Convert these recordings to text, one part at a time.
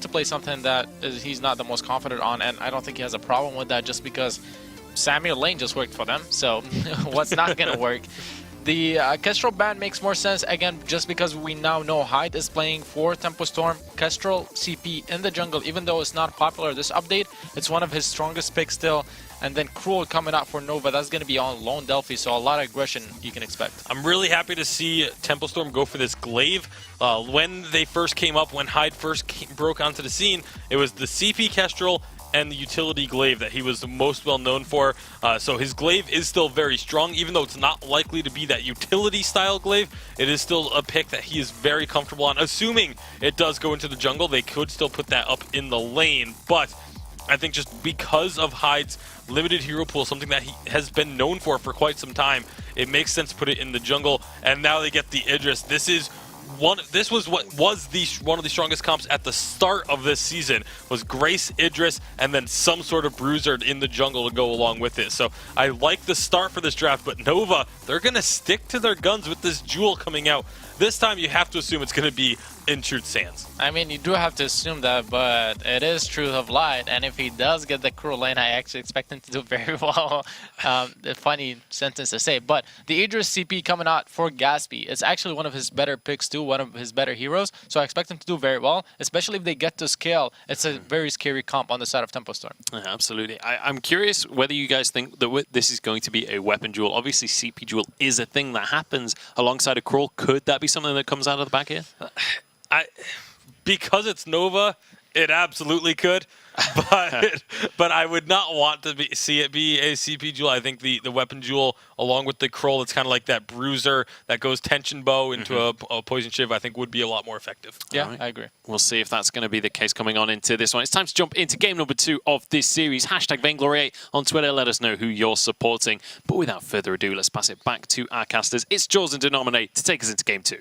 to play something that he's not the most confident on, and I don't think he has a problem with that just because Samuel Lane just worked for them, so what's not going to work? The Kestrel ban makes more sense, again, just because we now know Hyde is playing for Tempo Storm. Kestrel CP in the jungle, even though it's not popular this update, it's one of his strongest picks still. And then Cruel coming out for Nova, that's going to be on Lone Delphi, so a lot of aggression you can expect. I'm really happy to see Tempo Storm go for this glaive. When they first came up, when Hyde first broke onto the scene, it was the CP Kestrel and the utility glaive that he was the most well known for. So his glaive is still very strong, even though it's not likely to be that utility style glaive. It is still a pick that he is very comfortable on. Assuming it does go into the jungle, they could still put that up in the lane. But I think just because of Hyde's limited hero pool, something that he has been known for quite some time, it makes sense to put it in the jungle. And now they get the Idris. This was what was one of the strongest comps at the start of this season, was Grace, Idris, and then some sort of bruiser in the jungle to go along with it. So I like the start for this draft, but Nova, they're going to stick to their guns with this Jewel coming out. This time you have to assume it's going to be in Truth Sands. I mean, you do have to assume that, but it is Truth of Light, and if he does get the Cruel lane, I actually expect him to do very well. A funny sentence to say, but the Idris CP coming out for Gatsby, it's actually one of his better picks too, one of his better heroes, so I expect him to do very well, especially if they get to scale. It's a very scary comp on the side of Tempo Storm. Yeah, absolutely. I'm curious whether you guys think that this is going to be a weapon duel. Obviously, CP duel is a thing that happens alongside a Cruel. Could that be something that comes out of the back here? Because it's Nova, it absolutely could, but I would not want to see it be a CP duel. I think the weapon duel, along with the Kroll, it's kind of like that bruiser that goes tension bow into a poison shiv, I think would be a lot more effective. Yeah, right. I agree. We'll see if that's going to be the case coming on into this one. It's time to jump into game number 2 of this series. Hashtag Vainglory on Twitter. Let us know who you're supporting. But without further ado, let's pass it back to our casters. It's Jaws and Denominate to take us into game 2.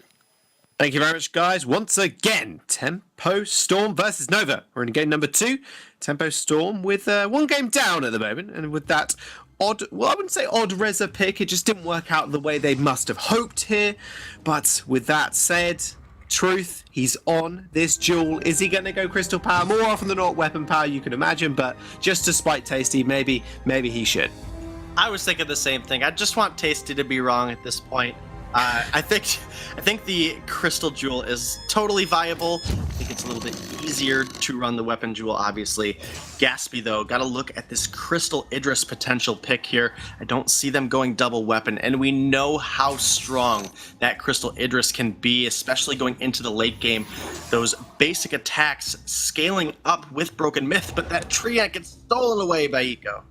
Thank you very much, guys. Once again, Tempo Storm versus Nova. We're in game number 2. Tempo Storm with one game down at the moment. And with that odd, well, I wouldn't say odd Reza pick. It just didn't work out the way they must have hoped here. But with that said, Truth, he's on this duel. Is he going to go Crystal Power? More often than not, Weapon Power, you can imagine. But just to spite Tasty, maybe he should. I was thinking the same thing. I just want Tasty to be wrong at this point. I think the Crystal Jewel is totally viable. I think it's a little bit easier to run the Weapon Jewel, obviously. Gatsby, though, got to look at this Crystal Idris potential pick here. I don't see them going double weapon, and we know how strong that Crystal Idris can be, especially going into the late game. Those basic attacks scaling up with Broken Myth, but that Triac gets stolen away by Eco.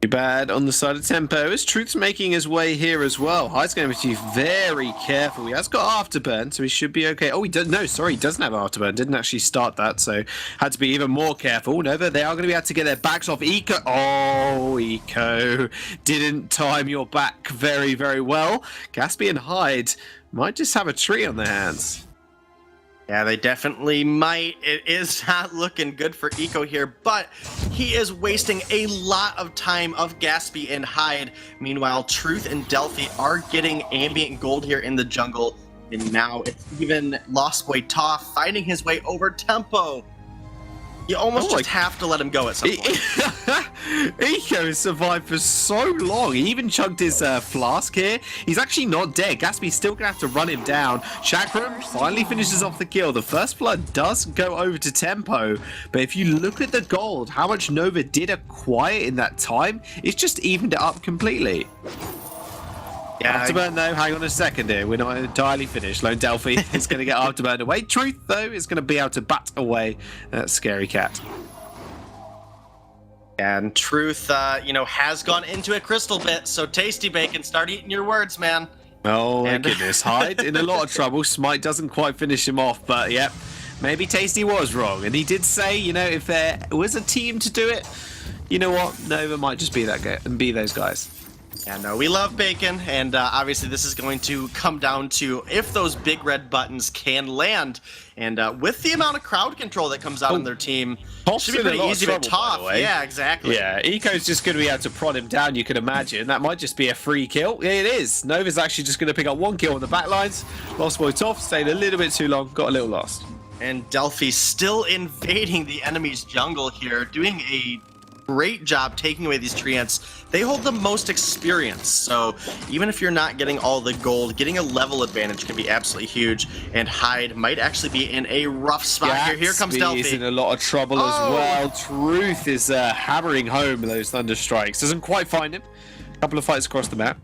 Too bad on the side of Tempo, as Truth's making his way here as well. Hyde's going to be very careful. He has got Afterburn, so he should be okay. Oh, he doesn't have Afterburn. Didn't actually start that, so had to be even more careful. Nova, they are going to be able to get their backs off Eco. Oh, Eco didn't time your back very, very well. Gatsby and Hyde might just have a tree on their hands. Yeah, they definitely might. It is not looking good for Eco here, but he is wasting a lot of time of Gatsby and Hyde. Meanwhile, Truth and Delphi are getting ambient gold here in the jungle, and now it's even Lost Boy Toph fighting his way over Tempo. You almost just have to let him go at some point. Eco has survived for so long. He even chugged his flask here. He's actually not dead. Gatsby's still going to have to run him down. Chakram finally finishes off the kill. The first blood does go over to Tempo. But if you look at the gold, how much Nova did acquire in that time, it's just evened it up completely. Yeah, Afterburn though, hang on a second here. We're not entirely finished. Lone Delphi is going to get Afterburn away. Truth though is going to be able to bat away that scary cat. And Truth, has gone into a crystal bit. So Tasty Bacon, start eating your words, man. Oh my goodness, Hyde in a lot of trouble. Smite doesn't quite finish him off, but yep, maybe Tasty was wrong. And he did say, if there was a team to do it, you know what, Nova might just be that guy and be those guys. Yeah, no, we love Bacon, and obviously this is going to come down to if those big red buttons can land. And with the amount of crowd control that comes out on their team, it should be pretty easy to top. Yeah, exactly. Yeah, Eco's just going to be able to prod him down, you can imagine. That might just be a free kill. Yeah, it is. Nova's actually just going to pick up one kill on the backlines. Lost Boy Toph stayed a little bit too long, got a little lost. And Delphi still invading the enemy's jungle here, doing a great job taking away these treants. They hold the most experience, so even if you're not getting all the gold, getting a level advantage can be absolutely huge, and Hyde might actually be in a rough spot here. Here comes Delphi. He's in a lot of trouble as well. Truth is hammering home those thunder strikes. Doesn't quite find him. A couple of fights across the map.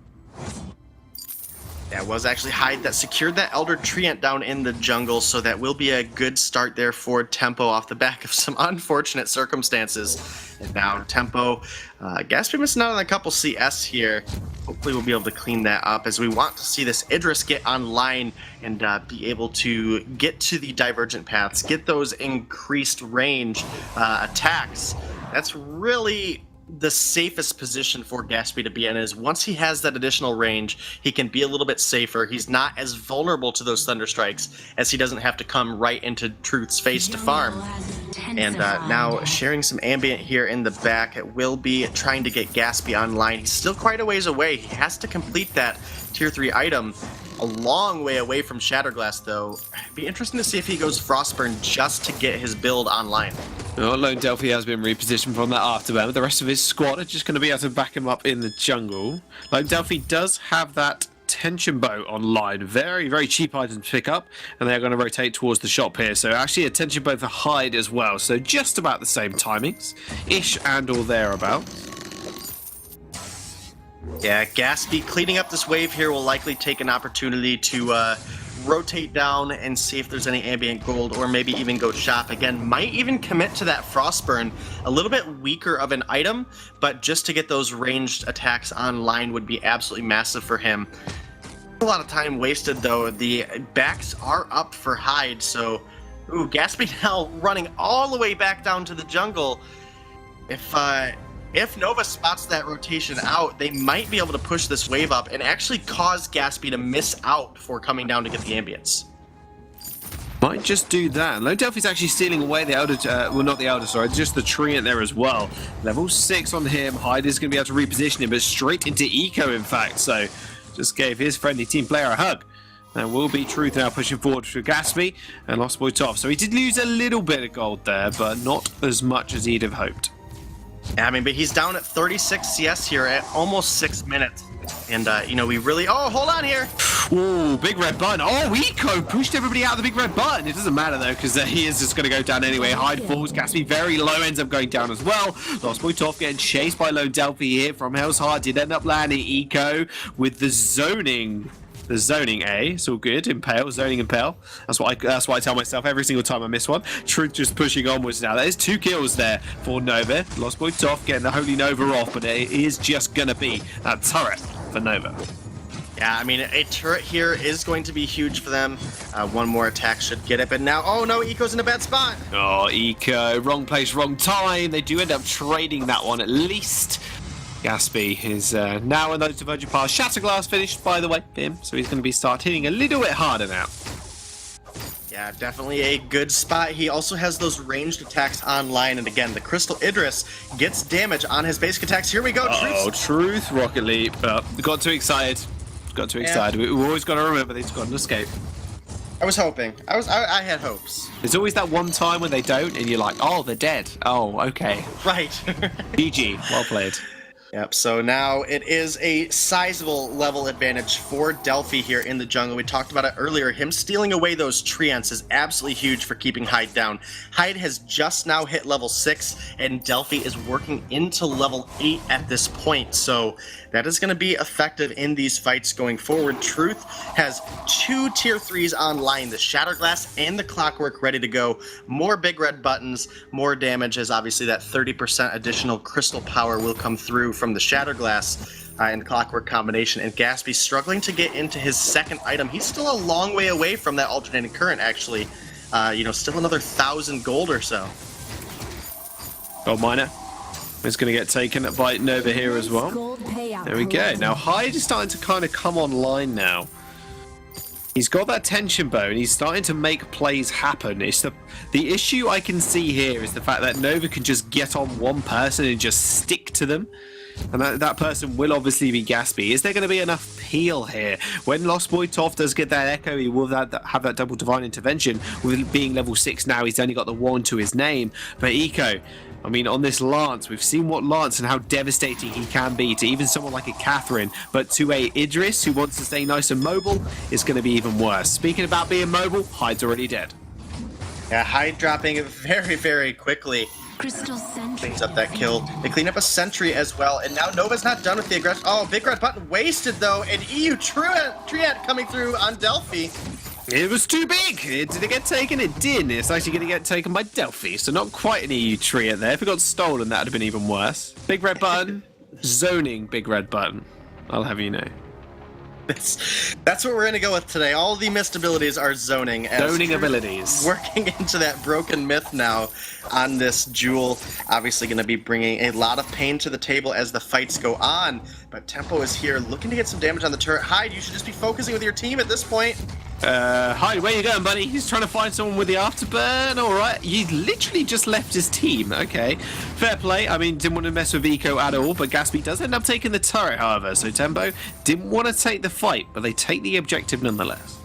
That was actually Hyde that secured that Elder Treant down in the jungle, so that will be a good start there for Tempo off the back of some unfortunate circumstances. And now Tempo, Gatsby missing out on a couple CS here. Hopefully we'll be able to clean that up, as we want to see this Idris get online and be able to get to the divergent paths, get those increased range attacks. That's really the safest position for Gatsby to be in, is once he has that additional range, he can be a little bit safer. He's not as vulnerable to those thunder strikes, as he doesn't have to come right into Truth's face to farm. And now sharing some ambient here in the back, it will be trying to get Gatsby online. He's still quite a ways away. He has to complete that tier 3 item. A long way away from Shatterglass, though. It'd be interesting to see if he goes Frostburn just to get his build online. Well, Lone Delphi has been repositioned from that afterburn. The rest of his squad are just going to be able to back him up in the jungle. Lone Delphi does have that tension bow online. Very, very cheap item to pick up, and they're going to rotate towards the shop here. So actually a tension bow for Hyde as well. So just about the same timings-ish and or thereabouts. Yeah, Gatsby cleaning up this wave here will likely take an opportunity to rotate down and see if there's any ambient gold, or maybe even go shop again. Might even commit to that Frostburn. A little bit weaker of an item, but just to get those ranged attacks online would be absolutely massive for him. A lot of time wasted though. The backs are up for Hyde, so Gatsby now running all the way back down to the jungle. If Nova spots that rotation out, they might be able to push this wave up and actually cause Gatsby to miss out before coming down to get the ambience. Might just do that. Lone Delphi's actually stealing away the Elder, well, not the Elder, sorry, just the Treant there as well. Level 6 on him. Hyde is going to be able to reposition him, but straight into Eco, in fact. So just gave his friendly team player a hug. There will be Truth now pushing forward for Gatsby and Lost Boy Toff. So he did lose a little bit of gold there, but not as much as he'd have hoped. I mean, but he's down at 36 CS here at almost 6 minutes. And, we really... Oh, hold on here! Ooh, big red button. Oh, Eco pushed everybody out of the big red button. It doesn't matter, though, because he is just going to go down anyway. Hyde falls. Gatsby very low, ends up going down as well. Lost Boy Toff getting chased by Lone Delphi here from Hell's Heart. Did end up landing Eco with the zoning... The zoning A, it's all good. Impale, zoning impale. That's what I tell myself every single time I miss one. Truth just pushing onwards now. There's 2 kills there for Nova. Lost Boy Toff getting the Holy Nova off, but it is just gonna be that turret for Nova. Yeah, I mean, a turret here is going to be huge for them. One more attack should get it, but now, oh no, Eco's in a bad spot. Oh, Eco, wrong place, wrong time. They do end up trading that one at least. Gatsby is now in those divergent paths. Shatterglass finished, by the way, for him, so he's going to be start hitting a little bit harder now. Yeah, definitely a good spot. He also has those ranged attacks online, and again, the Crystal Idris gets damage on his basic attacks. Here we go, Oh, Truth, Rocket Leap. Got too excited. Got too excited. We've always got to remember they've got an escape. I was hoping. I had hopes. There's always that one time when they don't, and you're like, oh, they're dead. Oh, okay. Right. GG. Well played. Yep, so now it is a sizable level advantage for Delphi here in the jungle. We talked about it earlier. Him stealing away those treants is absolutely huge for keeping Hyde down. Hyde has just now hit level 6, and Delphi is working into level 8 at this point. So that is going to be effective in these fights going forward. Truth has 2 tier 3s online, the Shatterglass and the Clockwork ready to go. More big red buttons, more damage, as obviously that 30% additional crystal power will come through from the Shatterglass and Clockwork combination. And Gatsby struggling to get into his second item. He's still a long way away from that alternating current, actually. Still another 1,000 gold or so. Gold miner is going to get taken by Nova here as well. There we go. Now Hyde is starting to kind of come online now. He's got that tension bow and he's starting to make plays happen. It's the issue I can see here is the fact that Nova can just get on one person and just stick to them. And that person will obviously be Gatsby. Is there going to be enough peel here? When Lost Boy Toph does get that echo, he will have that double divine intervention. With being level 6 now, he's only got the 1 to his name. But Eco, I mean, on this Lance, we've seen what Lance and how devastating he can be to even someone like a Catherine. But to a Idris, who wants to stay nice and mobile, it's going to be even worse. Speaking about being mobile, Hyde's already dead. Yeah, Hyde dropping it very, very quickly. Crystal Sentry. Cleans up that kill. They clean up a sentry as well, and now Nova's not done with the aggression. Oh, big red button wasted though, and EU Triad coming through on Delphi. It was too big. Did it get taken? It didn't. It's actually going to get taken by Delphi, so not quite an EU Triad there. If it got stolen, that would have been even worse. Big red button, zoning big red button. I'll have you know. That's what we're going to go with today. All the missed abilities are zoning. Zoning abilities. Working into that broken myth now on this Jewel. Obviously going to be bringing a lot of pain to the table as the fights go on. But Tempo is here looking to get some damage on the turret. Hyde, you should just be focusing with your team at this point. Hyde, where you going, buddy? He's trying to find someone with the afterburn. All right, he literally just left his team. Okay, fair play. I mean, didn't want to mess with Eco at all, but Gatsby does end up taking the turret, however. So Tempo didn't want to take the fight, but they take the objective nonetheless.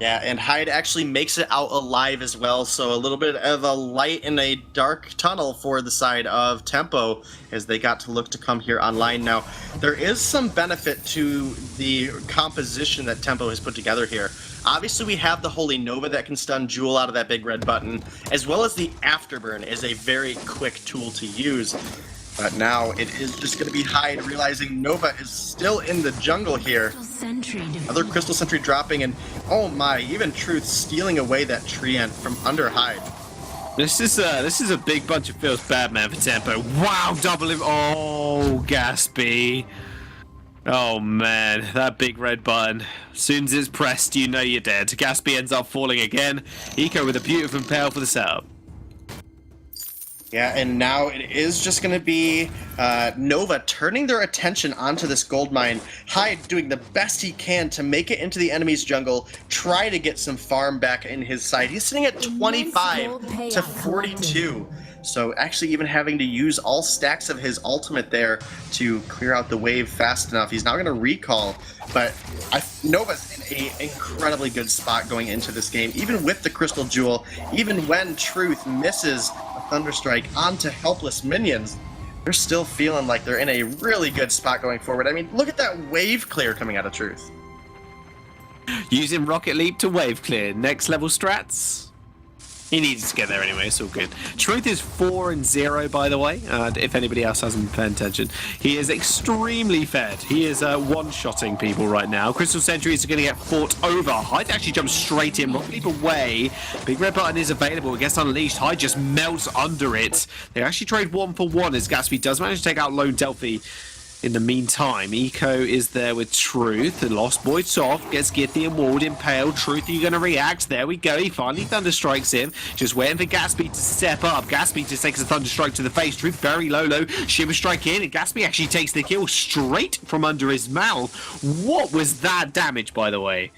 Yeah, and Hyde actually makes it out alive as well, so a little bit of a light in a dark tunnel for the side of Tempo as they got to look to come here online. Now, there is some benefit to the composition that Tempo has put together here. Obviously, we have the Holy Nova that can stun Jewel out of that big red button, as well as the Afterburn is a very quick tool to use. But now it is just going to be Hyde realizing Nova is still in the jungle here. Another Crystal Sentry dropping, and oh my, even Truth stealing away that Treant from under Hyde. This is a big bunch of feels bad, man, for Tempo. Wow, double him. Oh, Gatsby. Oh man, that big red button. As soon as it's pressed, you know you're dead. Gatsby ends up falling again. Eco with a beautiful impale for the setup. Yeah, and now it is just going to be Nova turning their attention onto this gold mine. Hyde doing the best he can to make it into the enemy's jungle, try to get some farm back in his side. He's sitting at 25 to 42. So actually even having to use all stacks of his ultimate there to clear out the wave fast enough. He's now going to recall, but Nova's in an incredibly good spot going into this game, even with the Crystal Jewel, even when Truth misses a Thunderstrike onto helpless minions. They're still feeling like they're in a really good spot going forward. I mean, look at that wave clear coming out of Truth. Using Rocket Leap to wave clear. Next level strats. He needs to get there anyway, it's all good. Truth is 4-0, by the way, if anybody else hasn't been paying attention. He is extremely fed. He is one-shotting people right now. Crystal Sentries are going to get fought over. Hyde actually jumps straight in, Rocket Leap away. Big red button is available. It gets unleashed. Hyde just melts under it. They actually trade 1-for-1 as Gatsby does manage to take out Lone Delphi. In the meantime, Eco is there with Truth. The Lost Boy Soft gets Githy and Walled impaled. Truth, are you going to react? There we go. He finally Thunderstrikes him. Just waiting for Gatsby to step up. Gatsby just takes a Thunderstrike to the face. Truth very low. Shiver Strike in. And Gatsby actually takes the kill straight from under his mouth. What was that damage, by the way?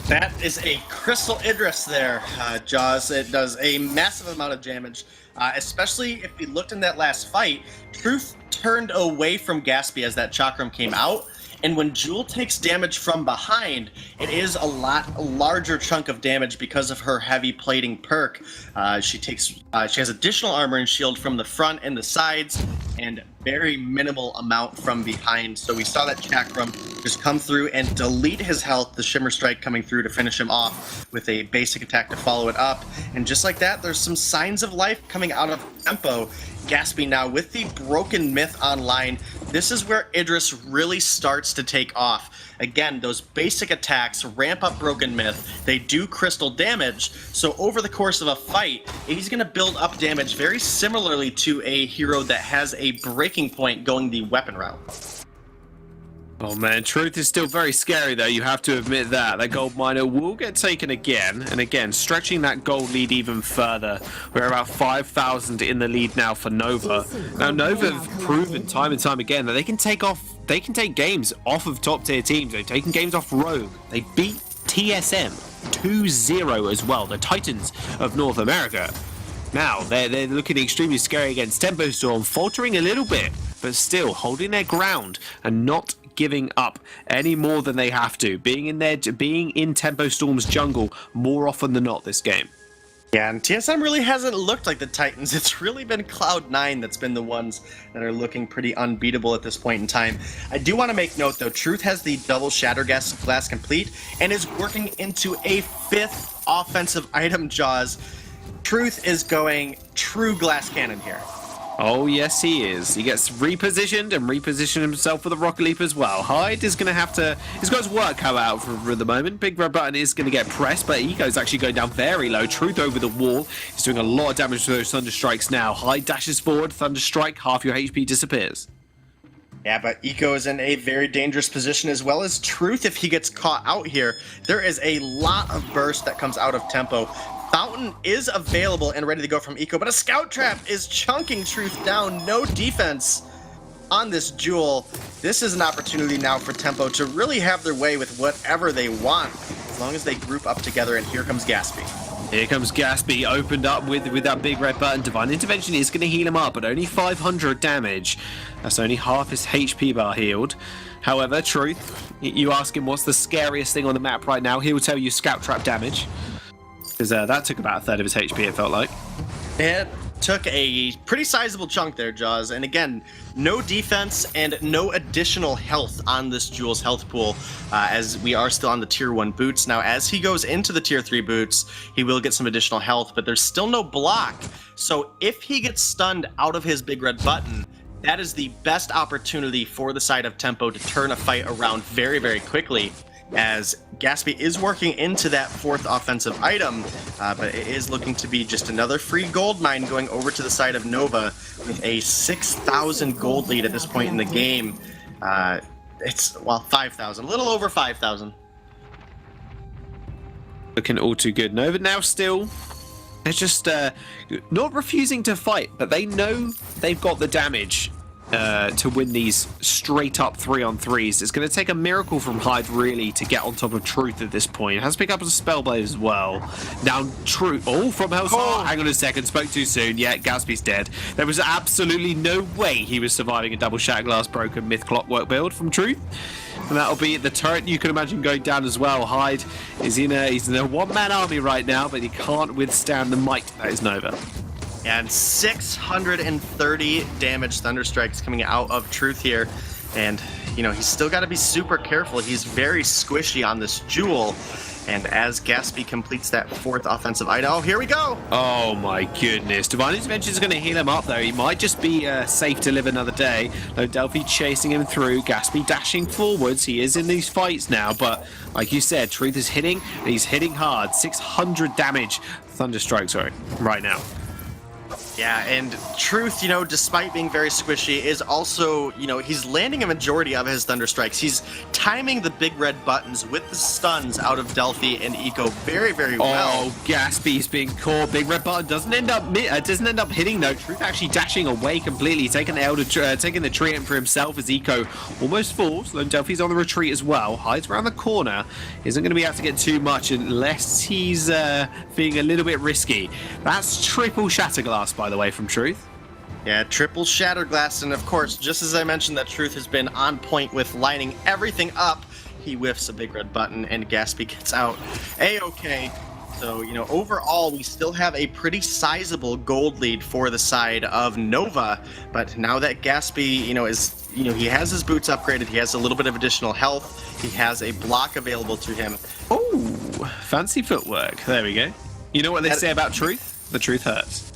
That is a Crystal Idris there, Jaws. It does a massive amount of damage, especially if we looked in that last fight. Truth turned away from Gatsby as that Chakram came out, and when Jewel takes damage from behind, it is a lot larger chunk of damage because of her heavy plating perk. She has additional armor and shield from the front and the sides, and very minimal amount from behind. So we saw that Chakram just come through and delete his health, the Shimmer Strike coming through to finish him off with a basic attack to follow it up. And just like that, there's some signs of life coming out of Tempo. Gatsby now with the Broken Myth online. This is where Idris really starts to take off. Again, those basic attacks ramp up Broken Myth. They do crystal damage. So over the course of a fight, he's going to build up damage very similarly to a hero that has a breaking point going the weapon route. Oh man, Truth is still very scary though, you have to admit that. That gold miner will get taken again, and again, stretching that gold lead even further. We're about 5,000 in the lead now for Nova. Now Nova have proven time and time again that they can take games off of top tier teams. They've taken games off Rogue. They beat TSM 2-0 as well, the Titans of North America. Now, they're looking extremely scary against Tempo Storm, faltering a little bit but still holding their ground and not giving up any more than they have to. Being in Tempo Storm's jungle more often than not this game. Yeah, and TSM really hasn't looked like the Titans. It's really been Cloud9 that's been the ones that are looking pretty unbeatable at this point in time. I do want to make note, though, Truth has the double Shatterglass complete and is working into a 5th offensive item, Jaws. Truth is going true glass cannon here. Oh, yes, he is. He gets repositioned and repositioned himself for the Rocket Leap as well. Hyde is going to have to... He's got his work cut out for the moment. Big red button is going to get pressed, but Eco's actually going down very low. Truth over the wall. He's doing a lot of damage to those Thunder Strikes now. Hyde dashes forward. Thunder Strike. Half your HP disappears. Yeah, but Eco is in a very dangerous position, as well as Truth if he gets caught out here. There is a lot of burst that comes out of Tempo. Fountain is available and ready to go from Eco, but a Scout Trap is chunking Truth down. No defense on this Jewel. This is an opportunity now for Tempo to really have their way with whatever they want, as long as they group up together, and here comes Gaspy. Here comes Gaspy, opened up with that big red button. Divine Intervention is going to heal him up, but only 500 damage. That's only half his HP bar healed. However, Truth, you ask him what's the scariest thing on the map right now, he will tell you Scout Trap damage. Because that took about a third of his HP, it felt like. It took a pretty sizable chunk there, Jaws. And again, no defense and no additional health on this Jewel's health pool, as we are still on the Tier 1 boots. Now, as he goes into the Tier 3 boots, he will get some additional health, but there's still no block. So if he gets stunned out of his big red button, that is the best opportunity for the side of Tempo to turn a fight around very, very quickly, as Gaspy is working into that 4th offensive item, but it is looking to be just another free gold mine going over to the side of Nova with a 6,000 gold lead at this point in the game. It's, well, 5,000, a little over 5,000. Looking all too good. Nova now still... They're just not refusing to fight, but they know they've got the damage to win these straight up 3-on-3s. It's going to take a miracle from Hyde really to get on top of Truth at this point. It has to pick up a Spellblade as well. Now Truth, from Hellstar. Hang on a second, spoke too soon. Yeah, Gaspy's dead. There was absolutely no way he was surviving a double Shatterglass broken Myth Clockwork build from Truth. And that'll be the turret you can imagine going down as well. Hyde is he's in a one-man army right now, but he can't withstand the might that is Nova. And 630 damage Thunder Strikes coming out of Truth here. And, you know, he's still got to be super careful. He's very squishy on this Jewel. And as Gaspy completes that 4th offensive item, oh, here we go! Oh my goodness. Divine Intervention is going to heal him up, though. He might just be safe to live another day. Though Delphi chasing him through. Gaspy dashing forwards. He is in these fights now, but like you said, Truth is hitting, and he's hitting hard. 600 damage. Thunderstrike, sorry, right now. Yeah, and Truth, you know, despite being very squishy, is also, you know, he's landing a majority of his Thunder Strikes. He's timing the big red buttons with the stuns out of Delphi and Eco very, very well. Oh, Gaspy's being caught. Big red button doesn't end up hitting though. Truth actually dashing away completely, taking the tree in for himself as Eco almost falls. Lone Delphi's on the retreat as well. Hides around the corner. Isn't going to be able to get too much unless he's being a little bit risky. That's triple Shatterglass, by the way, from Truth. Yeah, triple Shatterglass, and of course, just as I mentioned that Truth has been on point with lining everything up, he whiffs a big red button and Gaspy gets out A-okay. So, you know, overall, we still have a pretty sizable gold lead for the side of Nova, but now that Gaspy, he has his boots upgraded, he has a little bit of additional health, he has a block available to him. Oh, fancy footwork. There we go. You know what they say about Truth? The truth hurts.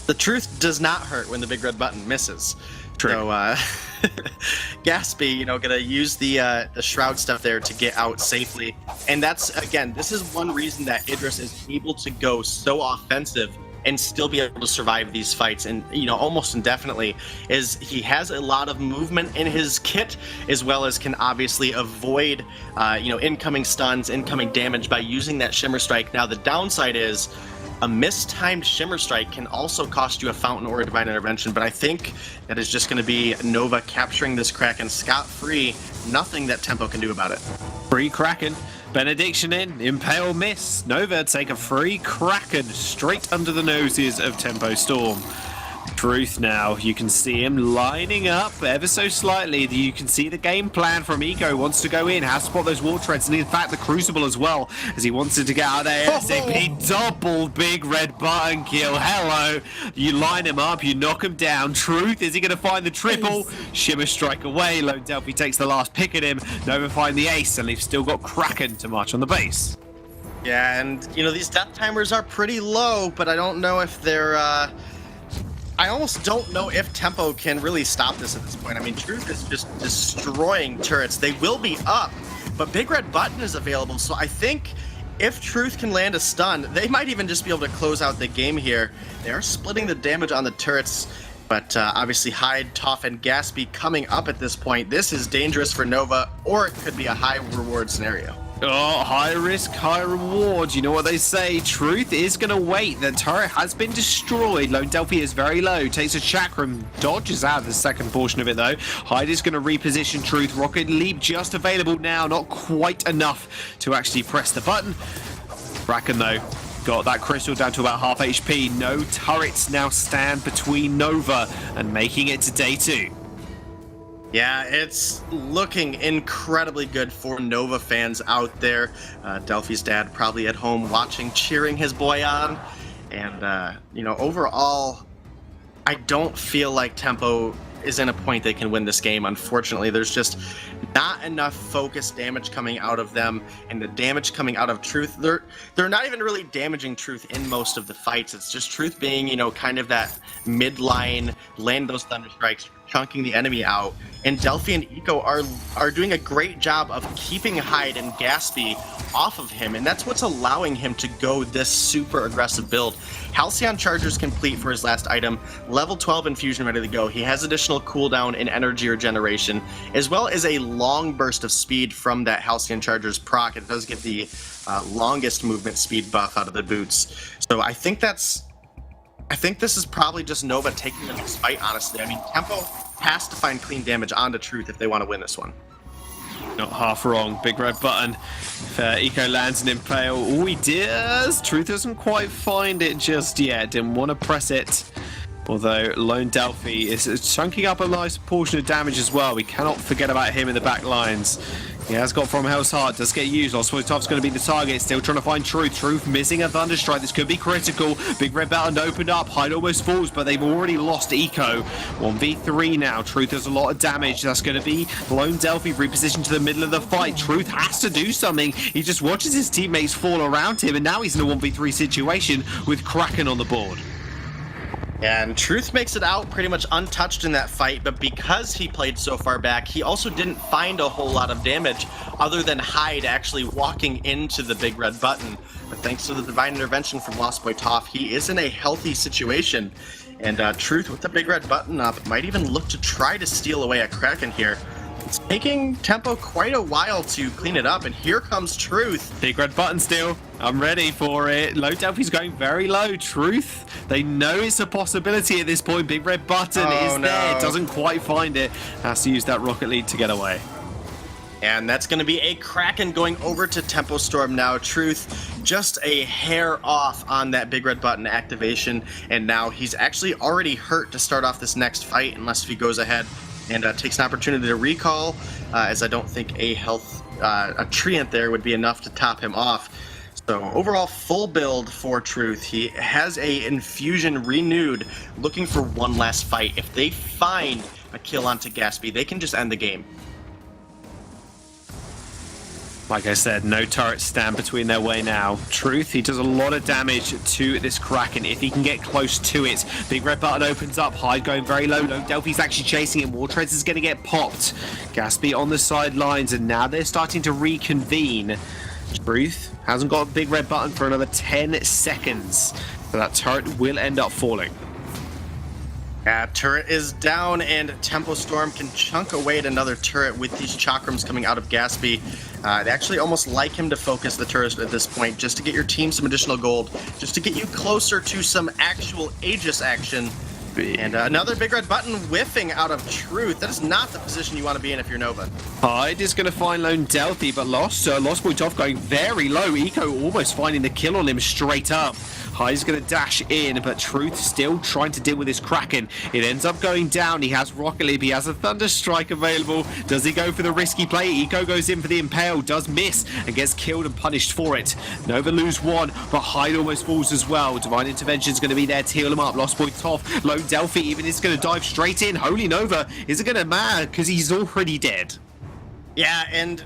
The Truth does not hurt when the big red button misses. True. So, Gaspy, gonna use the shroud stuff there to get out safely. And that's, again, this is one reason that Idris is able to go so offensive and still be able to survive these fights, and almost indefinitely, is he has a lot of movement in his kit, as well as can obviously avoid incoming stuns, incoming damage by using that Shimmer Strike. Now the downside is a mistimed Shimmer Strike can also cost you a Fountain or a Divine Intervention, but I think that is just going to be Nova capturing this Kraken scot-free. Nothing that Tempo can do about it. Free Kraken. Benediction in. Impale miss. Nova take a free Kraken straight under the noses of Tempo Storm. Truth now. You can see him lining up ever so slightly. You can see the game plan from Eco. Wants to go in, has to spot those wall treads, and in fact the Crucible as well, as he wanted to get out there. ASAP. Double big red button kill. Hello. You line him up, you knock him down. Truth, is he going to find the triple? Shimmer strike away. Lone Delphi takes the last pick at him. Nova find the ace, and they've still got Kraken to march on the base. Yeah, and these death timers are pretty low, but I don't know if they're I almost don't know if Tempo can really stop this at this point. I mean, Truth is just destroying turrets. They will be up, but Big Red Button is available, so I think if Truth can land a stun, they might even just be able to close out the game here. They are splitting the damage on the turrets, but obviously Hyde, Toph, and Gatsby coming up at this point. This is dangerous for Nova, or it could be a high reward scenario. Oh, high risk, high reward. You know what they say. Truth is going to wait. The turret has been destroyed. Lone Delphi is very low. Takes a chakram. Dodges out of the second portion of it, though. Hyde is going to reposition Truth. Rocket Leap just available now. Not quite enough to actually press the button. Kraken, though, got that crystal down to about half HP. No turrets now stand between Nova and making it to day 2. Yeah, it's looking incredibly good for Nova fans out there. Delphi's dad probably at home watching, cheering his boy on. And, overall, I don't feel like Tempo is in a point they can win this game. Unfortunately, there's just not enough focus damage coming out of them, and the damage coming out of Truth, they're not even really damaging Truth in most of the fights. It's just Truth being, kind of that midline, land those thunder strikes, chunking the enemy out. And Delphi and Eco are doing a great job of keeping Hyde and Gatsby off of him, and that's what's allowing him to go this super aggressive build. Halcyon Charger's complete for his last item, level 12 infusion ready to go. He has additional cooldown and energy regeneration, as well as a long burst of speed from that Halcyon Charger's proc. It does get the longest movement speed buff out of the boots. So I think this is probably just Nova taking the next fight, honestly. I mean, Tempo has to find clean damage onto Truth if they want to win this one. Not half wrong. Big red button. If Eco lands an Impale, he does. Truth doesn't quite find it just yet. Didn't want to press it. Although Lone Delphi is chunking up a nice portion of damage as well. We cannot forget about him in the back lines. He has got From Hell's Heart, does get used. Toph's going to be the target, still trying to find Truth. Truth missing a Thunderstrike, this could be critical. Big Red Button opened up, Hyde almost falls, but they've already lost Eco. 1v3 now, Truth does a lot of damage. That's going to be Lone Delphi repositioned to the middle of the fight. Truth has to do something. He just watches his teammates fall around him, and now he's in a 1v3 situation with Kraken on the board. And Truth makes it out pretty much untouched in that fight, but because he played so far back, he also didn't find a whole lot of damage other than Hyde actually walking into the Big Red Button. But thanks to the divine intervention from Lost Boy Toph, he is in a healthy situation. And Truth, with the Big Red Button up, might even look to try to steal away a Kraken here. It's taking Tempo quite a while to clean it up, and here comes Truth. Big red button still. I'm ready for it. Low Delphi's going very low. Truth, they know it's a possibility at this point. Big red button is there. Doesn't quite find it. Has to use that rocket lead to get away. And that's going to be a Kraken going over to Tempo Storm now. Truth just a hair off on that Big Red Button activation, and now he's actually already hurt to start off this next fight unless he goes ahead and takes an opportunity to recall, as I don't think a Treant there would be enough to top him off. So overall full build for Truth. He has a Infusion renewed, looking for one last fight. If they find a kill onto Gatsby, they can just end the game. Like I said, no turrets stand between their way now. Truth, he does a lot of damage to this Kraken if he can get close to it. Big red button opens up, Hyde going very low. Lone Delphi's actually chasing him. War Treads is going to get popped. Gatsby on the sidelines, and now they're starting to reconvene. Truth hasn't got a big red button for another 10 seconds. So that turret will end up falling. Turret is down, and Tempo Storm can chunk away at another turret with these chakrams coming out of Gatsby. They actually almost like him to focus the turret at this point, just to get your team some additional gold, just to get you closer to some actual Aegis action. And another Big Red Button whiffing out of Truth. That is not the position you want to be in if you're Nova. Hyde is going to find Lone Delphi, but Lost Boy Toph going very low. Eco almost finding the kill on him straight up. Hyde's going to dash in, but Truth still trying to deal with this Kraken. It ends up going down. He has Rocket Leap. He has a Thunder Strike available. Does he go for the risky play? Eco goes in for the Impale, does miss, and gets killed and punished for it. Nova lose one, but Hyde almost falls as well. Divine Intervention is going to be there to heal him up. Lost Boy Toff, Lone Delphi even is going to dive straight in. Holy Nova isn't going to matter because he's already dead. Yeah, and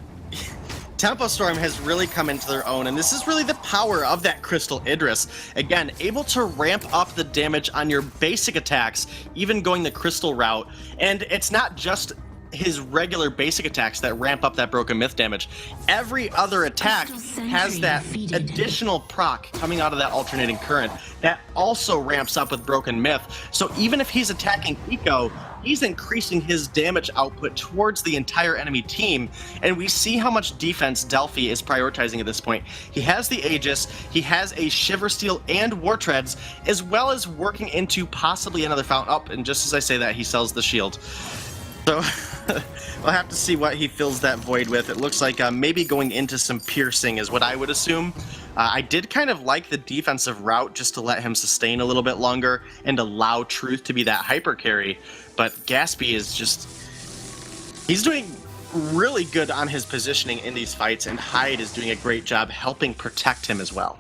Tempo Storm has really come into their own, and this is really the power of that Crystal Idris. Again, able to ramp up the damage on your basic attacks, even going the Crystal route. And it's not just his regular basic attacks that ramp up that Broken Myth damage. Every other attack has that additional proc coming out of that alternating current that also ramps up with Broken Myth. So even if he's attacking Eco, he's increasing his damage output towards the entire enemy team, and we see how much defense Delphi is prioritizing at this point. He has the Aegis, he has a Shiver Steel and War Treads, as well as working into possibly another Fountain Up, and just as I say that, he sells the shield. So we'll have to see what he fills that void with. It looks like maybe going into some piercing is what I would assume. I did kind of like the defensive route just to let him sustain a little bit longer and allow Truth to be that hyper carry. But Gatsby is just... he's doing really good on his positioning in these fights, and Hyde is doing a great job helping protect him as well.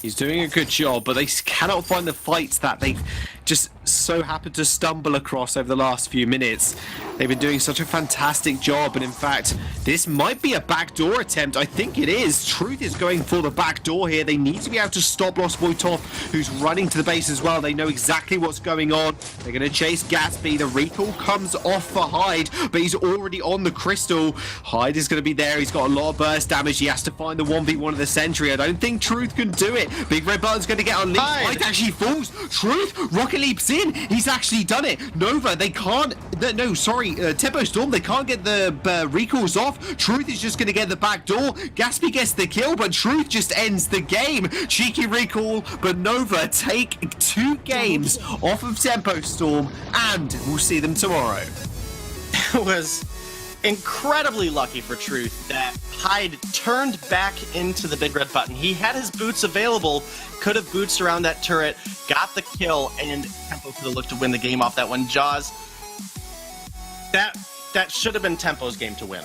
He's doing a good job, but they cannot find the fights that they've just so happened to stumble across over the last few minutes. They've been doing such a fantastic job, and in fact, this might be a backdoor attempt. I think it is. Truth is going for the backdoor here. They need to be able to stop Lost Boy Toff, who's running to the base as well. They know exactly what's going on. They're going to chase Gatsby. The recall comes off for Hyde, but he's already on the Crystal. Hyde is going to be there. He's got a lot of burst damage. He has to find the 1v1 of the Sentry. I don't think Truth can do it. Big Red Button's going to get unleashed. Hyde actually falls. Truth, Rocket Leaps in. He's actually done it. Nova, they can't... no, sorry. Tempo Storm, they can't get the recalls off. Truth is just going to get the back door. Gatsby gets the kill, but Truth just ends the game. Cheeky recall, but Nova take 2 games off of Tempo Storm, and we'll see them tomorrow. It was incredibly lucky for Truth that Hyde turned back into the Big Red Button. He had his boots available, could have boots around that turret, got the kill, and Tempo could have looked to win the game off that one. Jaws, that should have been Tempo's game to win.